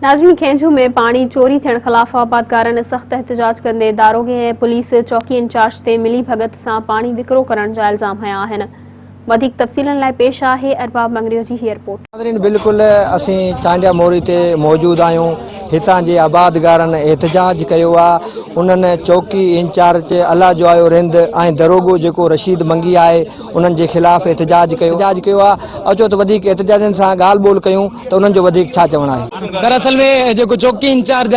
नाज़रीन, खेंजू में पानी चोरी थियण ख़िलाफ़ आबादकारनि सख़्त एहतजाज कंदे दारोगे ऐं पुलिस चौकी इंचार्ज ते मिली भगत सां पानी विकिरो करण जा इल्ज़ाम हया आहिनि। वधीक तफ़सीलनि लाइ पेश आहे अरबाब मंगरियो जी हीअ रिपोर्ट। नाज़रीन, बिल्कुल असीं चांडिया मोरी ते मौजूद आहियूं। हितां जे आबादगारनि एहतजाज कयो आहे। उन्हनि चौकी इंचार्ज अला जो आयो रिंद ऐं दरोगो जेको रशीद मंगी आहे उन्हनि जे ख़िलाफ़ एहतजाज कयो आहे। अचो त वधीक एहतजाजनि सां ॻाल्हि ॿोल कयूं त उन्हनि जो वधीक छा चवणु आहे। दरअसल में जो चौकी इंचार्ज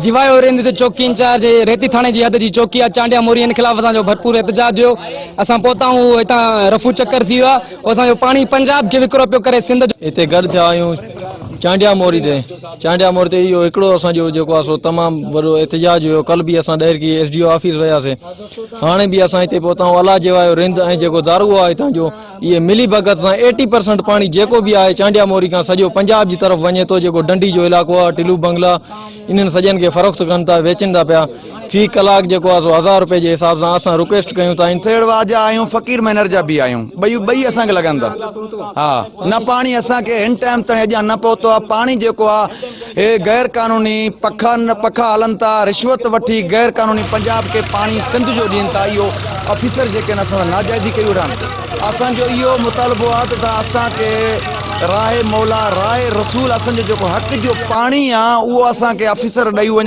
जिवायो रिंद ते चौकी इंचार्ज रेती थाने जी हद जी चौकी आहे चांडिया मोरी इन खिलाफ़ असांजो भरपूर एहतजाज हुयो। असां पहुताऊं हितां रफू चक्कर थी वियो आहे। असांजो पानी पंजाब खे विकिरो पियो करे सिंध हिते गॾु थिया आहियूं चांडिया मोरी ते इहो हिकिड़ो असांजो जेको आहे सो तमामु वॾो एहतजाज हुयो। कल बि असां ॾेर की SDO ऑफिस वियासीं। हाणे बि असां हिते पहुताऊं अला जिवायो रिंद ऐं जेको दारू आहे हितां जो इहे मिली भगत सां 80% पाणी जेको बि आहे चांडिया मोरी खां सॼो पंजाब जी तरफ़ वञे थो। जेको डंडी जो इलाइक़ो आहे टिलू बंगला इन्हनि सॼनि खे फ़रोख़्त कनि था, वेचनि था पिया। फी कलाक जेको आहे सो 1000 रुपए जे हिसाब सां असां रिक्वेस्ट कयूं था। थेड़वा जा आहियूं, फ़कीर मैनर जा बि आहियूं, ॿई असांखे लॻनि था। हा, न पाणी असांखे हिन टाइम ताईं अॼु न पहुतो आहे। पाणी जेको आहे हे गैर कानूनी पखा हलनि था, रिश्वत वठी गैर कानूनी पंजाब खे पाणी सिंध जो ॾियनि था। इहो ऑफिसर जेके आहिनि असां नाजाइज़ी कई वेठा। असांजो इहो मुतालबो आहे त असांखे राहे मौला राहे रसूल असांजो जेको हक़ जो पाणी आहे उहो असांखे ऑफिसर ॾेई वञनि।